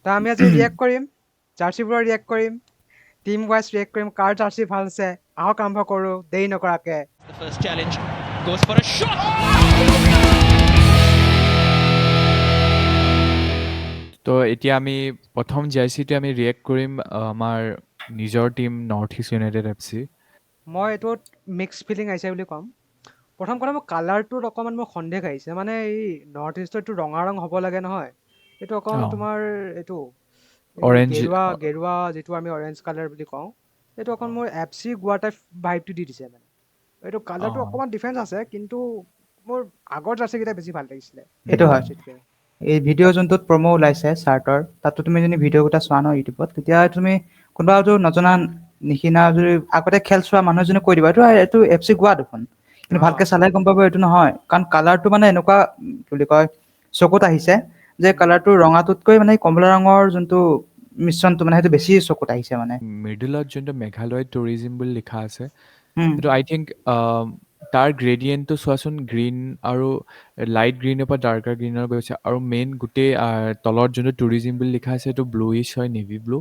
তা আমি আজি ৰিয়েক্ট কৰিম, জাৰ্চিবোৰৰ ৰিয়েক্ট কৰিম, টিম ৱাইজ ৰিয়েক্ট কৰিম, কাৰ জাৰ্চি ভাল আছে। আহক আৰম্ভ কৰোঁ দেৰি নকৰাকে। The first challenge goes for a shot. তো এতিয়া আমি প্ৰথম জাৰ্চিটো আমি ৰিয়েক্ট কৰিম আমাৰ নিজৰ team north east United FC। মই এইটোত মিক্স ফিলিং আহিছে বুলি ক'ম। প্ৰথম কথা মোৰ কালাৰটোত অকণমান মোৰ সন্দেহ আহিছে, মানে এই নৰ্থ ইষ্টৰ এইটো ৰঙা ৰং হ'ব লাগে নহয়, এইটো অকণ তোমাৰ এইটো Orange, গেৰুৱা যিটো আমি অৰেঞ্জ কালাৰ বুলি কওঁ, এইটো অকণ মোৰ FC গোৱা টাইপ ভাইবটো দি দিছে। মানে এইটো কালাৰটো অকণমান ডিফাৰেঞ্চ আছে, কিন্তু মোৰ আগৰ জাৰ্চিকেইটা বেছি ভাল লাগিছিলে। এইটো হয়। এই ভিডিঅ' যোনটোত প্ৰম' ওলাইছে চাৰ্টৰ, তাতো তুমি যদি ভিডিঅ' কেইটা চোৱা ন ইউটিউবত, তেতিয়া তুমি কোনোবা যদি নজনা নিচিনা যদি আগতে খেল চোৱা মানুহ এজনে কৈ দিবা এইটো FC গোৱা দেখোন, কিন্তু ভালকে চালে গম পাব এইটো নহয়, কাৰণ কালাৰটো মানে এনেকুৱা কি বুলি কয় চকুত আহিছে যে কালাৰটো ৰঙাটোতকৈ মানে কমলা ৰঙৰ যোনটো মিশ্ৰণটো মানে সেইটো বেছি চকুত আহিছে। মানে মিডলত যোনটো মেঘালয় টুৰিজিম বুলি লিখা আছে, উম, সেইটো আই থিংক তাৰ গ্ৰেডিয়েণ্টটো চোৱাচোন, গ্ৰীণ আৰু লাইট গ্ৰীণৰ পৰা ডাৰ্কাৰ গ্ৰীণৰ গৈছে, আৰু মেইন গোটেই তলত যোনটো টুৰিজিম বুলি লিখা আছে সেইটো ব্লুইছ হয়, নেভি ব্লু,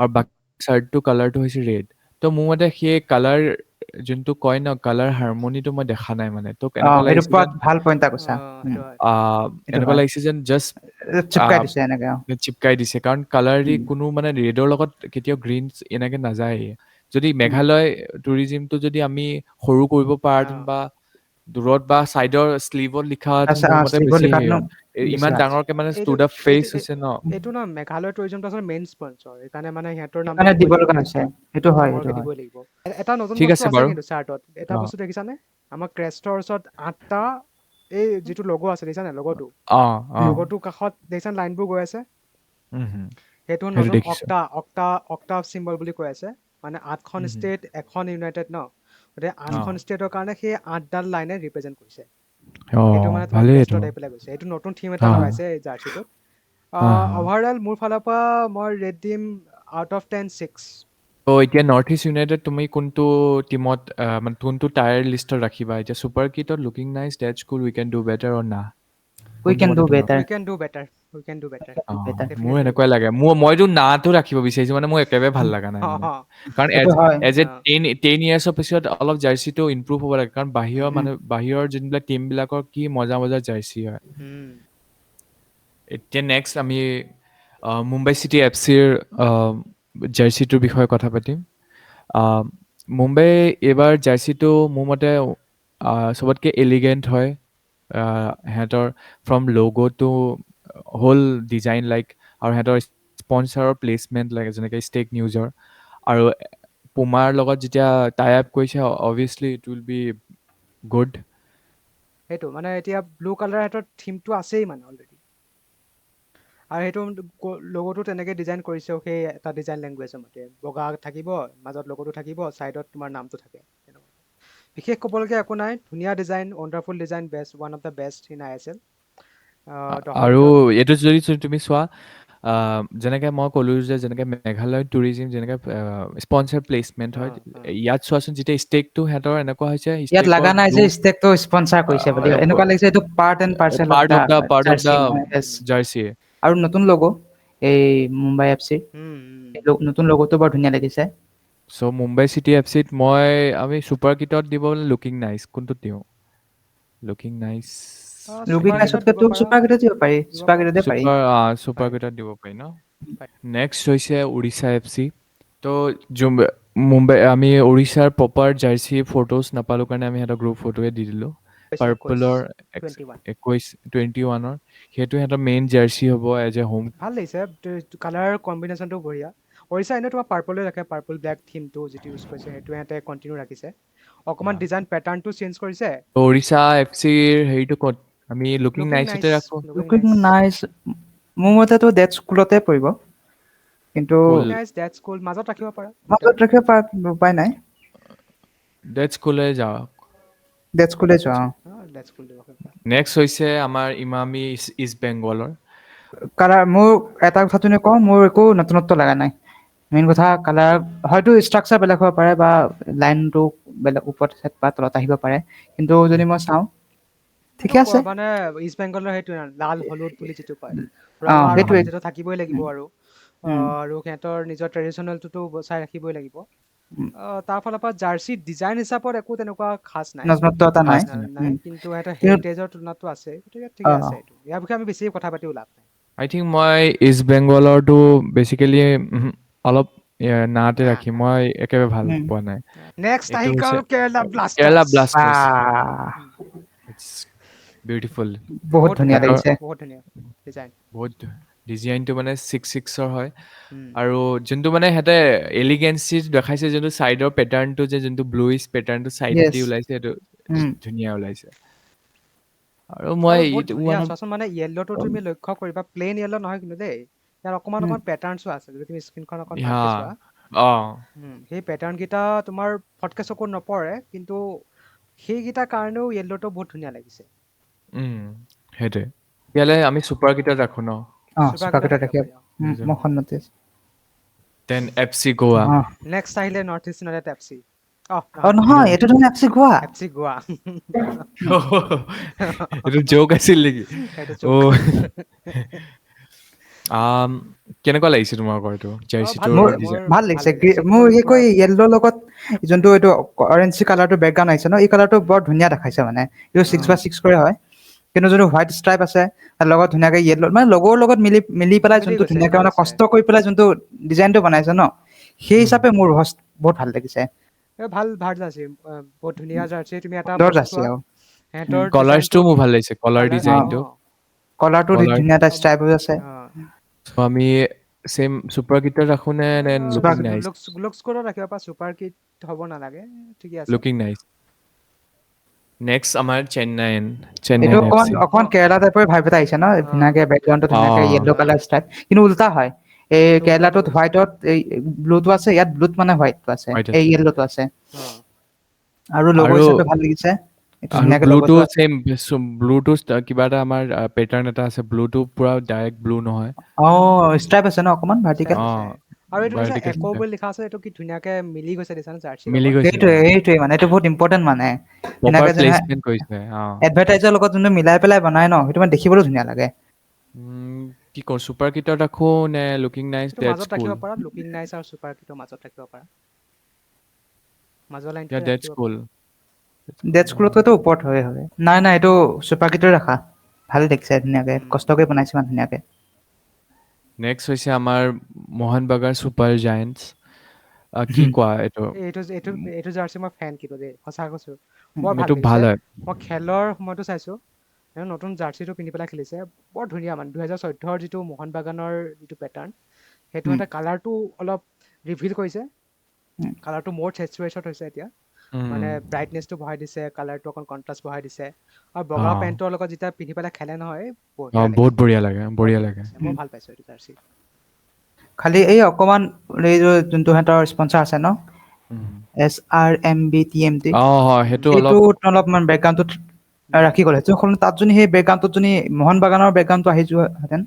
আৰু বাকী চাৰ্টটো কালাৰটো হৈছে ৰেড। তো মোৰ মতে সেই কালাৰ যোনটো কয় ন, কালাৰ হাৰমনিটো মই দেখা নাই। মানে তো এনেকুৱা এইটো লাগিছে যেন ভাল পইণ্ট এটা কৈছা। এনেকুৱা লাগিছে যেন জাষ্ট চিপকাই দিছে এনেকে। চিপকাই দিছে, কাৰণ কালাৰ উম। কোনো মানে ৰেডৰ লগত কেতিয়াও গ্ৰীণ এনেকে নাযায়। যদি মেঘালয় টুৰিজিমটো যদি আমি সৰু কৰিব পাৰাহেঁতেন বা দূৰত বা চাইডৰ শ্লিভত লিখা হেঁতেন, মোৰ মতে শ্লিভত বেছি লিখাটো হেৰি হয়। বেছি ইমান ভাল। ডাঙৰকে মানে ষ্টুড আপ ফেচ হৈছে ন। এইটো ন মেঘালয় টুৰিজমটো আচলতে মেইন স্পন্সৰ, সেইকাৰণে মানে সিহঁতৰ নামটো সেইকাৰণে দিব দিবই লগা লাগিব, হৈছে। সেইটো হয়, সেইটো ডাঙৰকে হয়। দিবই লাগিব। এটা নতুন ঠিক বস্তু আছে আছে বাৰু। কিন্তু চাৰ্টত, এটা অ বস্তু দেখিছানে? আমাৰ ক্ৰেষ্টৰ ওচৰত 8টা এই যিটো লগো আছে দেখিছানে? লগোটো অ অ লগোটোৰ কাষত দেখিছানে লাইনবোৰ গৈ আছে? হুম। সেইটো সেইটো নতুন দেখিছো। অক্টাভ চিম্বল বুলি কৈ আছে। মানে 8খন ষ্টেট, এখন ইউনাইটেড ন, গতিকে 8খন ষ্টেটৰ কাৰণে সেই 8ডাল লাইনে ৰিপ্ৰেজেণ্ট কৰিছে। সেইটো মানে তোমাৰ ভালেই এইটো। ক্ৰেষ্টত আহি পেলাই গৈছে। এইটো নতুন থিম এটা লগাইছে এই জাৰ্চিটোত। অভাৰঅল মোৰ ফালৰ পৰা মই ৰেট দিম আউট অফ 10 6। তো এতিয়া নৰ্থ ইষ্ট ইউনাইটেড তুমি কোনটো টিমত মানে কোনটো টায়াৰ লিষ্টত ৰাখিবা? এতিয়া ছুপাৰ কিটত looking nice, that's cool, we can do better or না? We can do better. We can do better. মোৰ এনেকুৱাই লাগে। মইতো নাটো ৰাখিব বিচাৰিছো, মানে মোৰ একেবাৰে ভাল লগা নাই মানে। কাৰণ সেইটো হয়। এজ এ 10 ইয়াৰ্ছৰ পিছত অলপ জাৰ্চিটো ইম্প্ৰুভ হ'ব লাগে, কাৰণ বাহিৰৰ যোনবিলাক টিমবিলাকৰ কি মজা মজা জাৰ্চি হয়। এতিয়া নেক্সট আমি মুম্বাই চিটি FCৰ জাৰ্চিটোৰ বিষয়ে কথা পাতিম। মুম্বাই এইবাৰ জাৰ্চিটো মোৰ মতে চবতকৈ এলিগেণ্ট হয়। সিহঁতৰ ফ্ৰম লগ'টো হ'ল ডিজাইন লাইক, আৰু সিহঁতৰ স্পনচাৰৰ প্লেচমেণ্ট লাগে যেনেকৈ ষ্টেক নিউজৰ, আৰু পুমাৰ লগত যেতিয়া টাই আপ কৰিছে, obviously it will be good. সেইটো মানে এতিয়া ব্লু কালাৰ সিহঁতৰ থিমটো আছেই মানে অলৰেডি, আৰু সেইটো লগোটো তেনেকৈ ডিজাইন কৰিছেও সেই এটা ডিজাইন লেংগুৱেজৰ মতে। বগা থাকিব, মাজত লগোটো থাকিব, ছাইডত তোমাৰ নামটো থাকে। বিশেষ ক'বলগীয়া একো নাই, ধুনীয়া design, wonderful design, best, one of the best in ISL। আৰু এইটো যদি তুমি চোৱা, যেনেকে মই ক'লো যে যেনেকে মেঘালয় টুৰিজিম যেনেকে স্পনচাৰ প্লেচমেণ্ট হয়, ইয়াত চোৱাচোন যেতিয়া ষ্টেকটো সিহঁতৰ এনেকুৱা হৈছে, ইয়াত লাগা নাই যে ষ্টেকটো স্পনচাৰ কৰিছে বুলি, এনেকুৱা লাগিছে এইটো part and parcel of the jersey. Jersey. আৰু নতুন লগো এই মুম্বাই FC, নতুন লগোটো বৰ ধুনীয়া লাগিছে। চ' মুম্বাই চিটি FCত আমি ছুপাৰ কিটত দিব লুকিং নাইচ, কোনটোত দিওঁ? লুকিং নাইচ, লুকিং নাইচতকেতো ছুপাৰ কিটত দিব পাৰি, ছুপাৰ কিটতে পাৰি। ছুপাৰ কিটত দিব পাৰি ন? নেক্সট হৈছে উৰিষ্যা FC। তো মুম্বাই আমি উৰিষ্যাৰ প্ৰপাৰ জাৰ্চি ফটোজ নাপালোঁ কাৰণে আমি সিহঁতৰ গ্ৰুপ ফটোৱে দি দিলোঁ। পাৰ্পলৰ 21 সেইটো সিহঁতৰ মেইন জাৰ্চি হ'ব এজ এ হোম। ভাল লাগিছে, কালাৰ কম্বিনেশ্যনটো বঢ়িয়া। উৰিষ্যা এনেই তোমাৰ পাৰ্পলে ৰাখে, পাৰ্পল ব্লেক থিমটো যিটো ইউজ কৰিছে সেইটো সিহঁতে কণ্টিনিউ ৰাখিছে। অকণমান ডিজাইন পেটাৰ্ণটো চেঞ্জ কৰিছে। উৰিষ্যা FCৰ হেৰিটো ক'ত? আমি লুকিং নাইচতে ৰাখোঁ। লুকিং নাইচ মোৰ মতেতো ডেট স্কুলতে পৰিব, কিন্তু মাজত ৰাখিব পাৰা, মাজত ৰাখিব পাৰা, উপায় নাই। ডেট স্কুলে যাওক। ডেট স্কুলে যোৱা। নেক্সট হৈছে আমাৰ ইমামি ইষ্ট বেংগলৰ। কালাৰ মোৰ এটা কথা তুমি কওঁ, মোৰ একো নতুনত্ব লগা নাই। মেইন কথা কালাৰ, হয়তো ষ্ট্ৰাকচাৰ বেলেগ হ'ব পাৰে বা লাইনটো বেলেগ ওপৰত বা তলত আহিব পাৰে, কিন্তু যদি মই চাওঁ ঠিকে আছে। মানে ইষ্ট বেংগলৰ সেইটো লাল হলুদ বুলি যিটো কয়, ৰঙা আৰু সেইটোৱে হালধীয়াটো থাকিবই লাগিব আৰু আৰু সিহঁতৰ নিজৰ ট্ৰেডিশ্যনেলটোতো বচাই ৰাখিবই লাগিব। তাৰ ফালৰ পৰা জাৰ্চি ডিজাইন হিচাপত একো তেনেকুৱা খাচ নাই, নজনত্ব এটা নাই নাই, কিন্তু এটা কিন্তু হেৰিটেজৰ তুলনাতো আছে, গতিকে ঠিকে আছে এইটো। ইয়াৰ বিষয়ে আমি বেছি কথা পাতিও লাভ নাই। আই থিংক মই ইষ্ট বেংগলৰটো বেচিকেলি অলপ নাতে ৰাখি মই একেবাৰে ভাল পোৱা নাই। নেক্সট এইটো আহি হৈছে গ'ল Kerala Kerala Blasters. Blasters. It's beautiful. বহুত ধুনীয়া লাগিছে। বহুত ধুনীয়া ডিজাইন। বহুত ডিজাইনটো মানে 6-6ৰ হয় আৰু যোনটো মানে সিহঁতে এলিগেঞ্চি দেখাইছে, যোনটো চাইডৰ পেটাৰ্ণটো যে যোনটো ব্লুইছ পেটাৰ্ণটো চাইড Yes. দি ওলাইছে, সেইটো ধুনীয়া ওলাইছে। আৰু আৰু মই বহুত ধুনীয়া চোৱাচোন, মানে য়েল্ল'টো তুমি লক্ষ্য কৰিবা, প্লেইন য়েল্ল' নহয় কিন্তু দেই, ইয়াৰ অকণমান পেটাৰ্ণছো আছে। যদি তুমি স্ক্ৰীনখন অকণ ভালকে চোৱা, সেই পেটাৰ্ণ কেইটা তোমাৰ ফটকে চকুত নপৰে, কিন্তু সেইকেইটাৰ কাৰণেও য়েল্ল'টো বহুত ধুনীয়া লাগিছে। সেইটোৱে। তেতিয়াহ'লে আমি চুপাৰ কিটাত ৰাখো ন? চুপাৰ কিটাত ৰাখিব মই সন্মতি আছো। দেন FC গোৱা। নেক্সট আহিলে নৰ্থ ইষ্ট ইউনাইটেড এফচি। নহয়, এইটো তুমি এফচি গোৱা। এফচি গোৱা। এইটো জোক আছিল নেকি? কেনেকুৱা লাগিছে তোমালোকৰ এইটো জাৰ্চিটোৰ ডিজাইন? ভাল লাগিছে। মোৰ বিশেষকৈ য়েল্লোৰ লগত যোনটো এইটো অৰেঞ্জ কালাৰটো বেকগ্ৰাউণ্ড আহিছে ন, এই কালাৰটো বৰ ধুনীয়া দেখাইছে। মানে এইটো 6x6 কৰে হয়, কিন্তু যোনটো হোৱাইট ষ্ট্ৰাইপ আছে তাৰ লগত ধুনীয়াকে য়েল্লো, মানে লগৰ লগত মিলি পেলাই যোনটো ধুনীয়াকে মানে কষ্ট কৰি পেলাই যোনটো ডিজাইনটো বনাইছে ন, সেই হিচাপে মোৰ বহুত ভাল লাগিছে। ভাল জাৰ্চি, বহুত ধুনীয়া জাৰ্চি। তুমি এটা সুন্দৰ বস্তু জাৰ্চি চোৱা, আৰু সিহঁতৰ কালাৰ্ছটো মোৰ ভাল লাগিছে, কালাৰ ডিজাইনটো। কালাৰটো ধুনীয়া এটা ষ্ট্ৰাইপ হৈ আছে। আমি সেম চুপাৰ কিটাত ৰাখো নে লুকিং নাইস? লুক স্কোৰত ৰাখিব পাৰা, চুপাৰ কিট হ'ব নালাগে, ঠিকে আছে। Looking nice. নেক্সট আমাৰ চেন্নাইন এইটো এফচি। অকমান কেৰেলা টাইপৰ ভাইব এটা আহিছে ন, ধুনীয়াকে বেকগ্ৰাউণ্ডটো ধুনীয়াকে য়েল্লো কালাৰ ষ্ট্ৰাইপ, কিন্তু উল্টা হয়। এই কেৰেলাটোত হোৱাইটত এই ব্লুটো আছে, ইয়াত ব্লুত মানে হোৱাইটটো আছে, এই য়েল্লোটো আছে। আৰু লগো হিচাপে ভাল লাগিছে। আৰু ব্লুটো চেম, ব্লুটো কিবা এটা আমাৰ পেটাৰ্ণ এটা আছে, ব্লুটো পুৰা ডাইৰেক্ট ব্লু নহয়। ষ্ট্ৰাইপ আছে ন অকমান ভাৰ্টিকেল। আৰু এইটো যে একো বুলি লিখা আছে, এইটো কি ধুনীয়াকে মিলি গৈছে দিছা নে জাৰ্চিৰ মিলি লগত। গৈছে। সেইটোৱে মানে এইটো বহুত ইম্পৰ্টেণ্ট, মানে প্ৰপাৰ ধুনীয়াকে যেনে প্লেচমেন্ট কৰিছে। এডভাৰটাইজৰ লগত যোনটো মিলাই পেলাই বনাই ন, সেইটো মানে দেখিবলৈ ধুনীয়া লাগে। কি কওঁ, চুপাৰ কিটাত ৰাখো নে লুকিং নাইস? মাজত ৰাখিব পাৰা, লুকিং নাইস আৰু চুপাৰ কিটৰ মাজত ৰাখিব পাৰা। মাজৰ লাইনটোতে ৰাখিব পাৰা। ডেড স্কুলতকৈতো ওপৰত হয়। নাই এইটো চুপাৰ কিটে ৰাখা ভাল দেখিছে, ধুনীয়াকে কষ্ট কৰি বনাইছে ইমান ধুনীয়াকে। নেক্সট হৈছে আমাৰ মোহন বাগান চুপাৰ জায়েন্টছ। কি কোৱা এইটো? এইটো জাৰ্চি মই ফেন, কিন্তু দেই সঁচা কৈছো, বৰ ভাল এইটো লাগিছে। হয়। মই খেলৰ সময়তো চাইছো, নতুন জাৰ্চিটো পিন্ধি পেলাই খেলিছে, বৰ ধুনীয়া। মানে 2014ৰ যিটো মোহন বাগানৰ যিটো পেটাৰ্ণ, সেইটো এটা কালাৰটো অলপ ৰিভিল কৰিছে। কালাৰটো মোৰ চেচুৰেশ্যন হৈছে এতিয়া, মানে ব্ৰাইটনেছটো বঢ়াই দিছে, কালাৰটো অকণ কণ্ট্ৰাষ্ট বঢ়াই দিছে। আৰু বগা পেণ্টৰ লগত যেতিয়া পিন্ধি পেলাই খেলে নহয়, বহুত বঢ়িয়া লাগে, বঢ়িয়া লাগে। মই ভাল পাইছো এইটো জাৰ্চি। খালি এই অকমান এই যোনটো সিহঁতৰ স্পনচাৰ আছে ন, SRMBTMT, সেইটো অলপমান বেকগ্ৰাউণ্ডটোত ৰাখি গ'লে, তাত যদি সেই বেকগ্ৰাউণ্ডটোত যদি মোহন বাগানৰ বেকগ্ৰাউণ্ডটো আহি যোৱাহেঁতেন,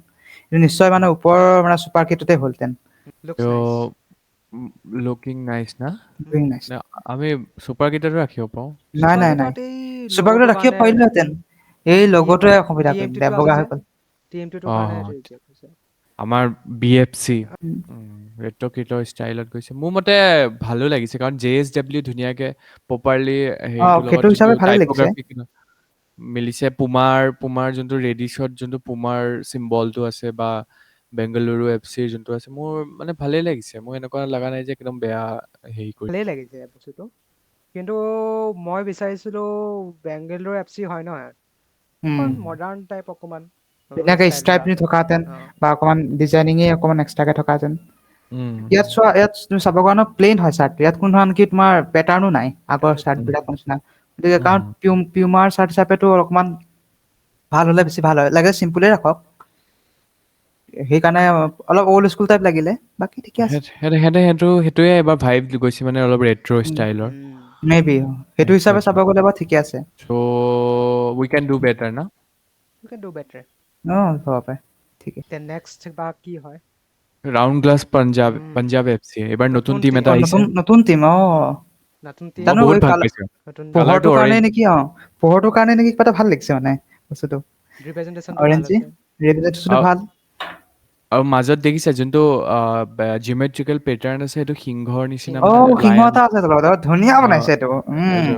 নিশ্চয় মানে ওপৰৰ মানে চুপাৰ কিটতে হ'লহেঁতেন। লুকিং নাইস না? নাইচ। আমি চুপাৰ কিটাতো ৰাখিব পাৰো। নাই চুপাৰ কিটত ৰাখিব পাৰিলোহেঁতেন, এই লগটোৱে অসুবিধা কৰি দিলে, বগা হৈ গ'ল। আমাৰ BFC ৰেট্ৰ কিটৰ ষ্টাইলত গৈছে, মোৰ মতে ভালো লাগিছে, কাৰণ JSW ধুনীয়াকে প্ৰপাৰলি হেৰিটোৰ লগত সেইটো যোনটো হিচাপে ভালে লাগিছে। টাইপোগ্ৰাফি মিলিছে। পুমাৰ যোনটো ৰেডিছত যোনটো পুমাৰ চিম্বলটো আছে, বা বেংগালুৰু FC যোনটো আছে, মোৰ মানে ভালেই লাগিছে। মোৰ এনেকুৱা লগা নাই যে একদম বেয়া হেৰি কৰি। ভালেই লাগিছে বস্তুটো, কিন্তু মই বিচাৰিছিলো বেংগালুৰু FC হয় নহয়, অকণ মডাৰ্ণ টাইপ, অকণমান ধুনীয়াকে ষ্ট্ৰাইপ থকাহেঁতেন, বা অকমান ডিজাইনিঙে অকমান এক্সট্ৰাকে থকাহেঁতেন। ইয়াত তুমি চাব কাৰণে প্লেইন হয় চাৰ্ট, ইয়াত কোনো ধৰণৰ কি তোমাৰ পেটাৰ্ণো নাই আগৰ চাৰ্ট বিলাকৰ নিচিনা। গতিকে কাৰণ পিউমাৰ চাৰ্ট হিচাপেতো অলপমান ভাল হ'লে বেছি ভাল হয়, লাগে চিম্পুলে ৰাখক। সেইকাৰণে অলপ অল্ড স্কুল টাইপ লাগিলে, বাকী ঠিকে আছে। সেইটোৱে এবাৰ ভাইব গৈছে, মানে অলপ ৰেট্ৰ' ষ্টাইলৰ। মেবি সেইটো হিচাপে চাব গ'লে বাৰু ঠিকে আছে। So we can do better না? You can do better. হ'ব পাৰে, ঠিক আছে। নেক্সট বা কি হয়? ৰাউণ্ড গ্লাছ পাঞ্জাব FC, এইবাৰ নতুন টিম এটা আহিছে। নতুন টিম, মই বহুত ভাল পাইছো। পোহৰটোৰ কাৰণে নেকি, পোহৰটোৰ কাৰণে নেকি কিবা এটা ভাল লাগিছে মানে বস্তুটো। ৰিপ্ৰেজেন্টেচনটো ভাল অৰেঞ্জ আছে। ৰিপ্ৰেজেন্টেচনটো ভাল। আৰু মাজত দেখিছা যোনটো জিঅমেট্ৰিকেল পেটাৰ্ণ আছে সেইটো সিংহৰ নিচিনা অ মানে সিংহ লায়ন এটা আছে তলত ধুনীয়া বনাইছে এইটো এইটো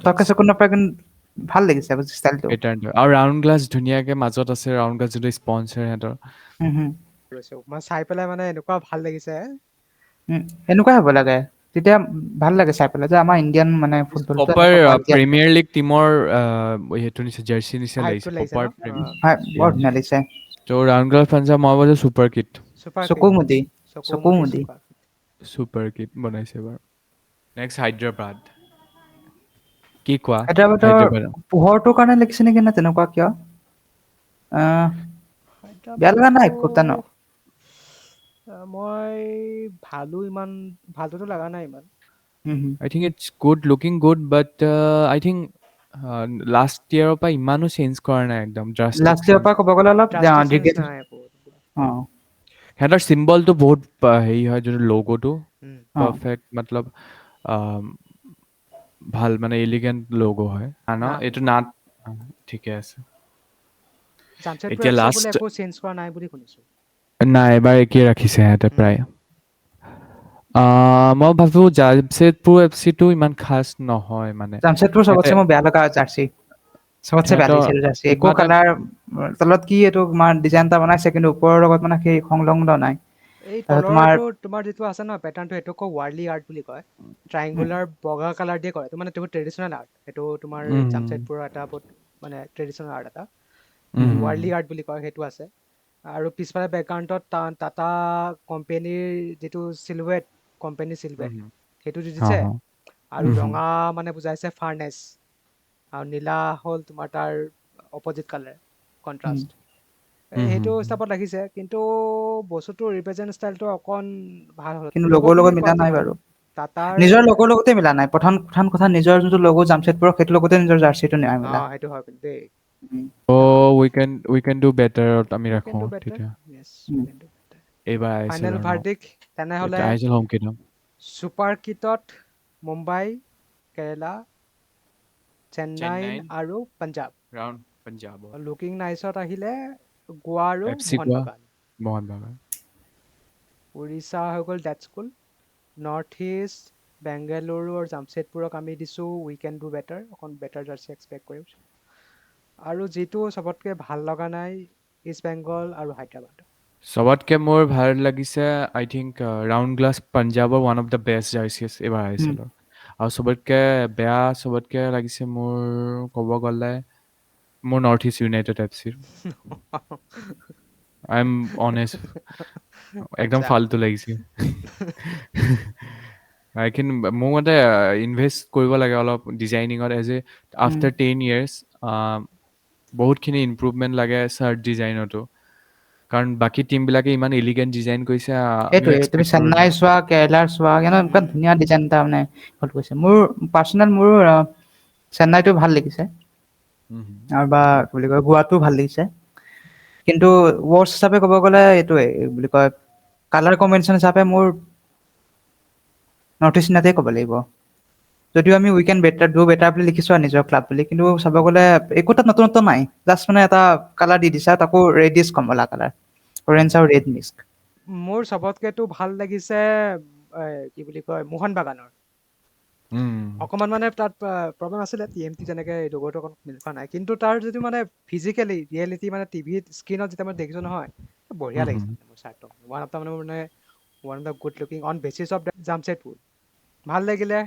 তকে চকুন নাপায় কিন্তু ভাল লাগিছে ষ্টাইলটো পেটাৰ্ণটো আৰু ৰাউণ্ড গ্লাছ ধুনীয়াকে মাজত আছে ৰাউণ্ড গ্লাছ যোনটো স্পন্সৰ সিহঁতৰ মই চাই পেলাই মানে এনেকুৱা ভাল লাগিছে এনেকুৱাই হ'ব লাগে তেতিয়া ভাল লাগে চাই পেলাই যে আমাৰ ইণ্ডিয়ান মানে ফুটবলটো প্ৰপাৰ এনেকুৱা quality আছে। প্ৰিমিয়াৰ লীগ টিমৰ সেইটো নিচিনা জাৰ্চি নিচিনা ভাইবটো লাগিছে লাগিছে প্ৰপাৰ ন হয়, বৰ ধুনীয়া লাগিছে ত' ৰাউণ্ড গ্লাছ পাঞ্জাব মই ভাবিছো ছুপাৰ কিট চুপাৰ চকু মুদি চকু মুদি ছুপাৰ কিট বনাইছে বাৰু নেক্সট হায়দৰাবাদ কি কোৱা হায়দৰাবাদৰ পোহৰটোৰ কাৰণে লিখিছে নেকি নে তেনেকুৱা কিয় বেয়া লগা নাই খুব এটা ন মই ভালটোতো লগা নাই ইমান I think it's good, looking good, but I think last year পৰা ইমানো চেঞ্জ কৰা নাই একদম ড্ৰাষ্টিক লাষ্ট ইয়াৰ পৰা ক'ব গ'লে অলপ Drastic change ডিগ্ৰেড নাই একো। সিহঁতৰ চিম্বলটো বহুত হেৰি হয় যোনটো লগ'টো পাৰফেক্ট মতলব ভাল মানে এলিগেণ্ট লগ' হয় এইটো নাট ঠিকে আছে জামছেদপুৰ এতিয়া FC বোলে লাষ্ট একো চেঞ্জ কৰা নাই বুলি শুনিছো নাই এবাৰ একেই ৰাখিছে সিহঁতে প্ৰায় মই ভাবো জামছেদপুৰ এফচিটো ইমান খাচ নহয় মানে জামছেদপুৰ সিহঁতে চবতছে মোৰ বেয়া লগা জাৰ্চি চবতছে বেয়া সিহঁতৰ লাগিছে জাৰ্চি একো কিবা এটা কালাৰ তলত কি এইটো তোমাৰ ডিজাইন এটা বনাইছে কিন্তু ওপৰৰ লগত মানে সেই সংলগ্ন নাই এই তাৰপিছত তোমাৰ তলৰটো তোমাৰ যিটো আছে ন পেটাৰ্ণটো সেইটো কয় ৱাৰ্লি আৰ্ট বুলি কয় ট্ৰাইংগুলাৰ বগা কালাৰ দিয়ে কৰে এইটো মানে বহুত ট্ৰেডিচনেল আৰ্ট সেইটো তোমাৰ জামছেদপুৰৰ এটা বহুত মানে ট্ৰেডিচনেল আৰ্ট এটা ৱাৰ্লি আৰ্ট বুলি কয় সেইটো আছে আৰু পিছফালে বেকগ্ৰাউণ্ডত টাটা কোম্পেনীৰ যিটো চিলুৱেট কোম্পেনীৰ চিলুৱেট সেইটো দি দিছে আৰু ৰঙা মানে বুজাইছে ফাৰ্নেছ আৰু নীলা হ'ল তোমাৰ তাৰ অপজিট কালাৰ কণ্ট্ৰাষ্ট সেইটো হিচাপত লাগিছে কিন্তু বস্তুটো ৰিপ্ৰেজেণ্ট ষ্টাইলটো অকণ ভাল হ'ল কিন্তু লগৰ লগত লগ'খিনিৰ মিলা কোৱালিটি নাই ভাল বাৰু টাটাৰ নিজৰ লগৰ লগতে মিলা নাই প্ৰধান কথা নিজৰ যোনটো লগো জামছেদপুৰৰ সেইটো লগতে নিজৰ জাৰ্চিটো নাই মিলা সেইটো হয় কিন্তু দেই we can do better আমি we can ৰাখো do better তেতিয়া yes we can do better এইবাৰ আহিছিল ফাইনেল আৰু ভাৰ্ডিক তেনেহ'লে আহিছিল হোম কিটত ছুপাৰ কিটত মুম্বাই কেৰেলা চেন্নাইন আৰু পাঞ্জাব ৰাউণ্ড পাঞ্জাব লুকিং নাইছত আহিলে গোৱা আৰু এফচি মোহন গোৱা বাগান মোহন বাগান উৰিষ্যা হৈ গ'ল ডেট স্কুল নৰ্থ ইষ্ট বেংগালুৰু আৰু জামছেদপুৰক আমি দিছোঁ উই কেন ডু বেটাৰ অকণ বেটাৰ জাৰ্চি এক্সপেক্ট কৰিম আৰু যিটো চবতকৈ ভাল লগা নাই ইষ্ট বেংগল আৰু হায়দৰাবাদ চবতকে মোৰ ভাল লাগিছে আই থিংক ৰাউণ্ড গ্লাছ পাঞ্জাবৰ one of the best jerseys এইবাৰ আহিছিল আৰু চবতকে লাগিছে মোৰ ক'ব গ'লে মোৰ নৰ্থ ইষ্ট ইউনাইটেড এফ চিৰ আই এম অনেষ্ট একদম ফাল্টু লাগিছে মোৰ মতে ইনভেষ্ট কৰিব লাগে অলপ ডিজাইনিঙত এজ এ আফটাৰ 10 years বহুতখিনি ইম্প্ৰুভমেণ্ট লাগে চাৰ্ট ডিজাইনতো কাৰণ বাকী টিমবিলাকে ইমান এলিগেণ্ট ডিজাইন কৰিছে আমিও সেইটোৱে তুমি এক্সপেক্ট কৰোঁ চেন্নাই চোৱা কেৰেলাৰ চোৱা এনেকুৱা ধুনীয়া ডিজাইন এটা মানে হ'ল কৈছে মোৰ পাৰ্চনেল মোৰ চেন্নাইটো ভাল লাগিছে আৰু বা কি বুলি কয় গোৱাটো ভাল লাগিছে কিন্তু ৱৰ্ডছ হিচাপে ক'ব গ'লে এইটোৱে বুলি কয় কালাৰ কম্বিনেশ্যন হিচাপে মোৰ নৰ্থ ইষ্ট ইউনাইটেডে ক'ব লাগিব যদিও আমি উই কেন ডু বেটাৰ বুলি লিখিছোঁ আৰু নিজৰ ক্লাব বুলি কিন্তু চাব গ'লে একো তাত নতুনত্ব নাই জাষ্ট মানে এটা কালাৰ দি দিছা তাকো ৰেডিছ কমলা কালাৰ অৰেঞ্জ আৰু ৰেড মিক্স মোৰ চবতকেতো ভাল লাগিছে কি বুলি কয় মোহন বাগানৰ অকণমান মানে তাত প্ৰব্লেম আছিলে TMT যেনেকৈ লগৰটো অকণ মিল খোৱা নাই কিন্তু তাৰ যিটো মানে ফিজিকেলি ৰিয়েলিটি মানে টিভিত স্ক্ৰীণত যেতিয়া মই দেখিছোঁ নহয় বঢ়িয়া লাগিছে মোৰ চাৰ্টটো one of the good looking on basis of Jamshedpur ভাল লাগিলে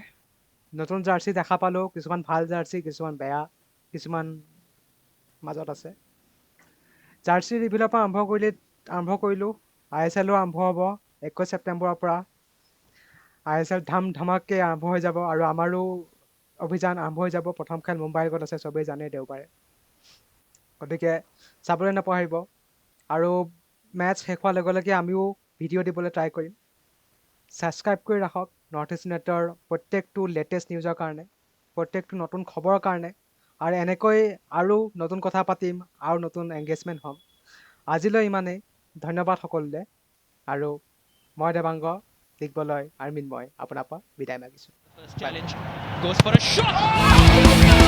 নতুন জাৰ্চি দেখা পালোঁ কিছুমান ভাল জাৰ্চি কিছুমান বেয়া কিছুমান মাজত আছে জাৰ্চি ৰিভিলৰ পৰা আৰম্ভ কৰিলোঁ ISL আৰম্ভ হ'ব 21 ছেপ্টেম্বৰৰ পৰা ISL ধমাকে আৰম্ভ হৈ যাব আৰু আমাৰো অভিযান আৰম্ভ হৈ যাব প্ৰথম খেল মুম্বাইৰ লগত আছে চবেই জানে দেওবাৰে গতিকে চাবলৈ নাপাহৰিব আৰু মেটচ শেষ হোৱাৰ লগে লগে আমিও ভিডিঅ' দিবলৈ ট্ৰাই কৰিম ছাবস্ক্ৰাইব কৰি ৰাখক নৰ্থ ইষ্ট ইউনাইটেডৰ প্ৰত্যেকটো লেটেষ্ট নিউজৰ কাৰণে প্ৰত্যেকটো নতুন খবৰৰ কাৰণে আৰু এনেকৈ আৰু নতুন কথা পাতিম আৰু নতুন এংগেজমেণ্ট হ'ম আজিলৈ ইমানেই ধন্যবাদ সকলোলৈ আৰু মই দেৱাংগ দিগবলয় আৰু মৃন্ময় আপোনাৰ পৰা বিদায় মাগিছোঁ First challenge goes for a shot.